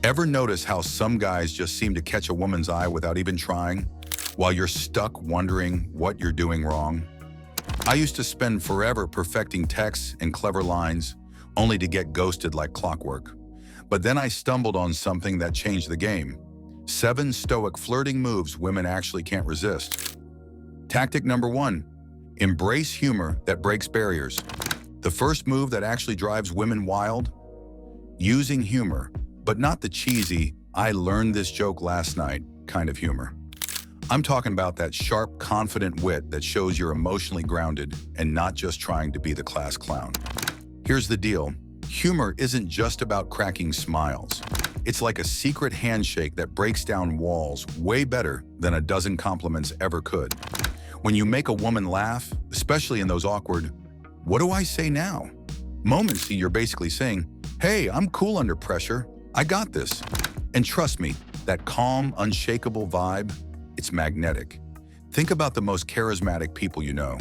Ever notice how some guys just seem to catch a woman's eye without even trying, while you're stuck wondering what you're doing wrong? I used to spend forever perfecting texts and clever lines, only to get ghosted like clockwork. But then I stumbled on something that changed the game. 7 Stoic flirting moves women actually can't resist. Tactic number 1, embrace humor that breaks barriers. The first move that actually drives women wild? Using humor, but not the cheesy, "I learned this joke last night" kind of humor. I'm talking about that sharp, confident wit that shows you're emotionally grounded and not just trying to be the class clown. Here's the deal. Humor isn't just about cracking smiles. It's like a secret handshake that breaks down walls way better than a dozen compliments ever could. When you make a woman laugh, especially in those awkward, "What do I say now?" moments, you're basically saying, "Hey, I'm cool under pressure. I got this." And trust me, that calm, unshakable vibe, it's magnetic. Think about the most charismatic people you know.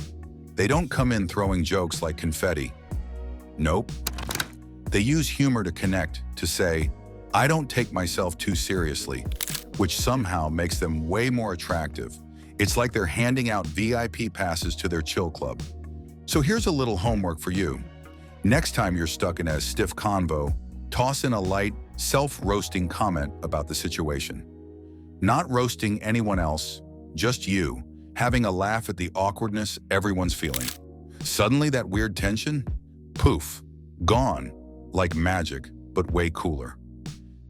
They don't come in throwing jokes like confetti. Nope. They use humor to connect, to say, "I don't take myself too seriously," which somehow makes them way more attractive. It's like they're handing out VIP passes to their chill club. So here's a little homework for you. Next time you're stuck in a stiff convo, toss in a light, self-roasting comment about the situation. Not roasting anyone else, just you, having a laugh at the awkwardness everyone's feeling. Suddenly that weird tension, poof, gone, like magic, but way cooler.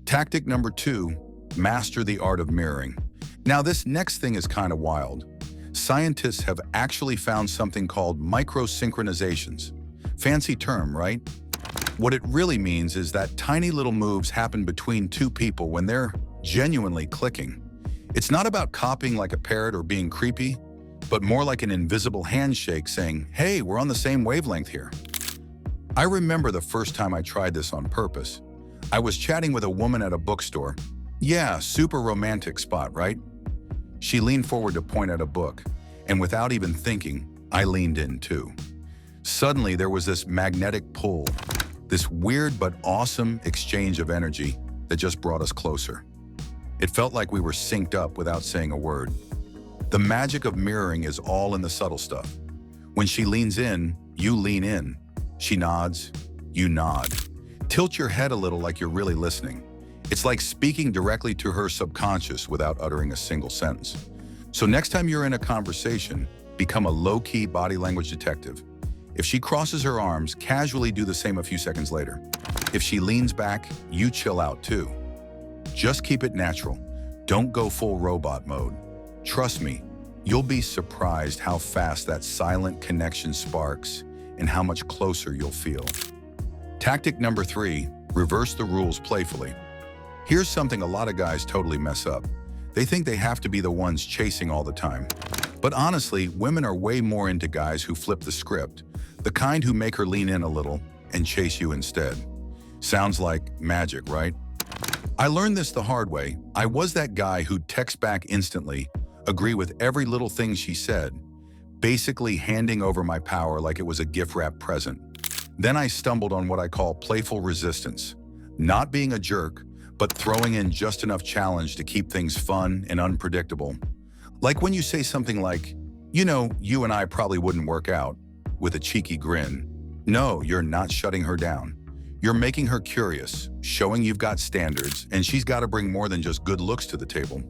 Tactic number 2, master the art of mirroring. Now this next thing is kind of wild. Scientists have actually found something called microsynchronizations. Fancy term, right? What it really means is that tiny little moves happen between two people when they're genuinely clicking. It's not about copying like a parrot or being creepy, but more like an invisible handshake saying, "Hey, we're on the same wavelength here." I remember the first time I tried this on purpose. I was chatting with a woman at a bookstore. Yeah, super romantic spot, right? She leaned forward to point at a book, and without even thinking, I leaned in too. Suddenly, there was this magnetic pull, this weird but awesome exchange of energy that just brought us closer. It felt like we were synced up without saying a word. The magic of mirroring is all in the subtle stuff. When she leans in, you lean in. She nods, you nod. Tilt your head a little like you're really listening. It's like speaking directly to her subconscious without uttering a single sentence. So next time you're in a conversation, become a low-key body language detective. If she crosses her arms, casually do the same a few seconds later. If she leans back, you chill out too. Just keep it natural. Don't go full robot mode. Trust me, you'll be surprised how fast that silent connection sparks and how much closer you'll feel. Tactic number 3, reverse the rules playfully. Here's something a lot of guys totally mess up. They think they have to be the ones chasing all the time. But honestly, women are way more into guys who flip the script, the kind who make her lean in a little and chase you instead. Sounds like magic, right? I learned this the hard way. I was that guy who'd text back instantly, agree with every little thing she said, basically handing over my power like it was a gift-wrapped present. Then I stumbled on what I call playful resistance. Not being a jerk, but throwing in just enough challenge to keep things fun and unpredictable. Like when you say something like, "You know, you and I probably wouldn't work out," with a cheeky grin. No, you're not shutting her down. You're making her curious, showing you've got standards, and she's got to bring more than just good looks to the table.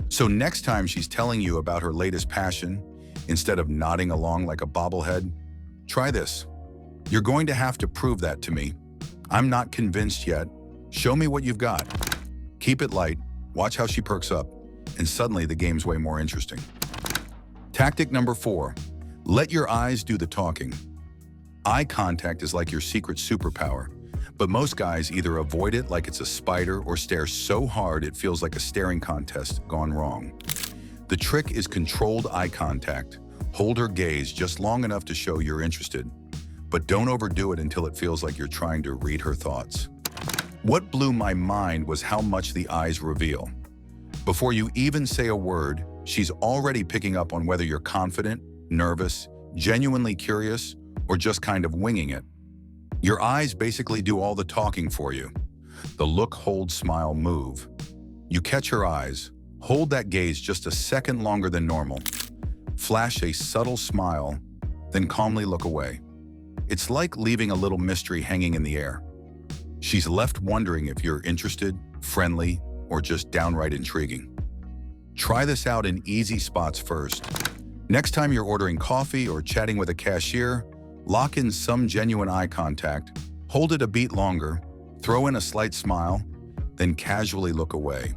So next time she's telling you about her latest passion, instead of nodding along like a bobblehead, try this. "You're going to have to prove that to me. I'm not convinced yet. Show me what you've got." Keep it light, watch how she perks up, and suddenly the game's way more interesting. Tactic number 4, let your eyes do the talking. Eye contact is like your secret superpower, but most guys either avoid it like it's a spider or stare so hard it feels like a staring contest gone wrong. The trick is controlled eye contact. Hold her gaze just long enough to show you're interested, but don't overdo it until it feels like you're trying to read her thoughts. What blew my mind was how much the eyes reveal. Before you even say a word, she's already picking up on whether you're confident, nervous, genuinely curious, or just kind of winging it. Your eyes basically do all the talking for you. The look, hold, smile, move. You catch her eyes, hold that gaze just a second longer than normal. Flash a subtle smile, then calmly look away. It's like leaving a little mystery hanging in the air. She's left wondering if you're interested, friendly, or just downright intriguing. Try this out in easy spots first. Next time you're ordering coffee or chatting with a cashier, lock in some genuine eye contact, hold it a beat longer, throw in a slight smile, then casually look away.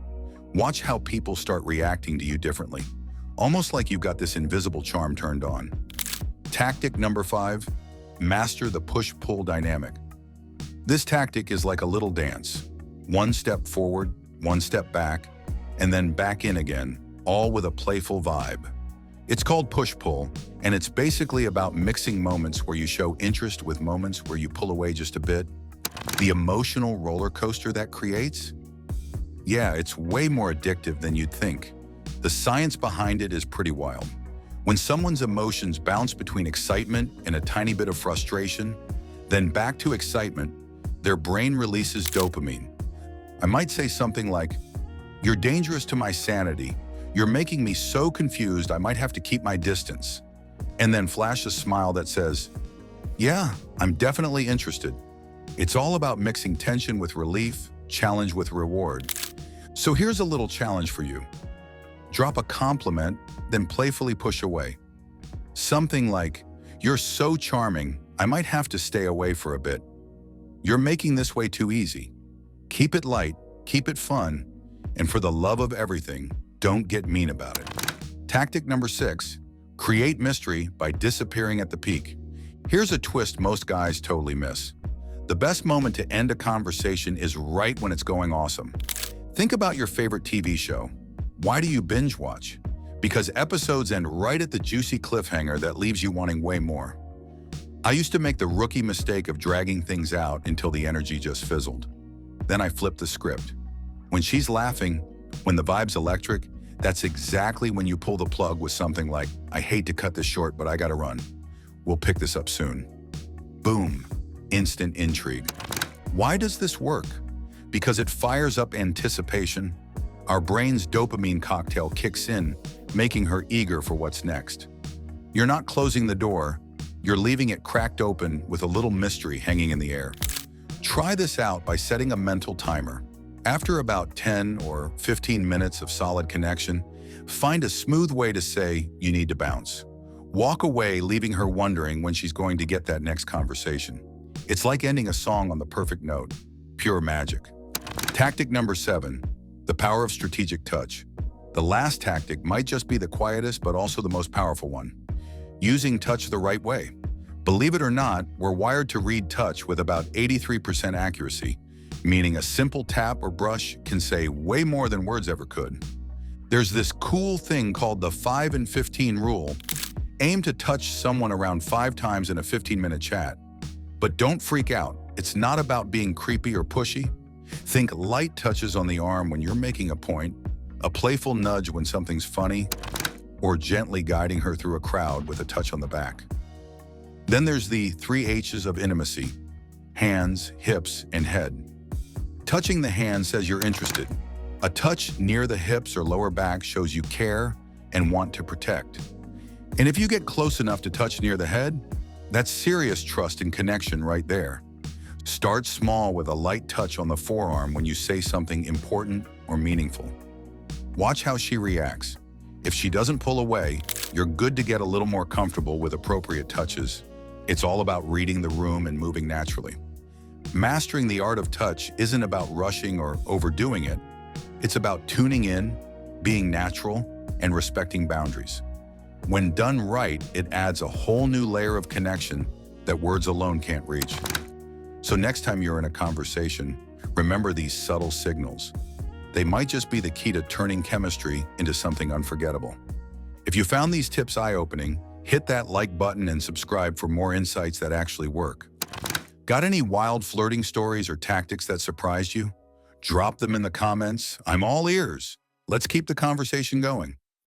Watch how people start reacting to you differently, almost like you've got this invisible charm turned on. Tactic number 5, master the push-pull dynamic. This tactic is like a little dance. One step forward, one step back, and then back in again, all with a playful vibe. It's called push-pull, and it's basically about mixing moments where you show interest with moments where you pull away just a bit. The emotional roller coaster that creates? Yeah, it's way more addictive than you'd think. The science behind it is pretty wild. When someone's emotions bounce between excitement and a tiny bit of frustration, then back to excitement, their brain releases dopamine. I might say something like, "You're dangerous to my sanity. You're making me so confused I might have to keep my distance." And then flash a smile that says, "Yeah, I'm definitely interested." It's all about mixing tension with relief, challenge with reward. So here's a little challenge for you. Drop a compliment, then playfully push away. Something like, "You're so charming, I might have to stay away for a bit. You're making this way too easy." Keep it light, keep it fun, and for the love of everything, don't get mean about it. Tactic number 6, create mystery by disappearing at the peak. Here's a twist most guys totally miss. The best moment to end a conversation is right when it's going awesome. Think about your favorite TV show. Why do you binge watch? Because episodes end right at the juicy cliffhanger that leaves you wanting way more. I used to make the rookie mistake of dragging things out until the energy just fizzled. Then I flipped the script. When she's laughing, when the vibe's electric, that's exactly when you pull the plug with something like, "I hate to cut this short, but I gotta run. We'll pick this up soon." Boom, instant intrigue. Why does this work? Because it fires up anticipation. Our brain's dopamine cocktail kicks in, making her eager for what's next. You're not closing the door, you're leaving it cracked open with a little mystery hanging in the air. Try this out by setting a mental timer. After about 10 or 15 minutes of solid connection, find a smooth way to say you need to bounce. Walk away, leaving her wondering when she's going to get that next conversation. It's like ending a song on the perfect note. Pure magic. Tactic number 7, the power of strategic touch. The last tactic might just be the quietest but also the most powerful one. Using touch the right way. Believe it or not, we're wired to read touch with about 83% accuracy, meaning a simple tap or brush can say way more than words ever could. There's this cool thing called the 5 and 15 rule. Aim to touch someone around 5 times in a 15-minute chat. But don't freak out. It's not about being creepy or pushy. Think light touches on the arm when you're making a point, a playful nudge when something's funny, or gently guiding her through a crowd with a touch on the back. Then there's the 3 H's of intimacy: hands, hips, and head. Touching the hand says you're interested. A touch near the hips or lower back shows you care and want to protect. And if you get close enough to touch near the head, that's serious trust and connection right there. Start small with a light touch on the forearm when you say something important or meaningful. Watch how she reacts. If she doesn't pull away, you're good to get a little more comfortable with appropriate touches. It's all about reading the room and moving naturally. Mastering the art of touch isn't about rushing or overdoing it. It's about tuning in, being natural, and respecting boundaries. When done right, it adds a whole new layer of connection that words alone can't reach. So next time you're in a conversation, remember these subtle signals. They might just be the key to turning chemistry into something unforgettable. If you found these tips eye-opening, hit that like button and subscribe for more insights that actually work. Got any wild flirting stories or tactics that surprised you? Drop them in the comments. I'm all ears. Let's keep the conversation going.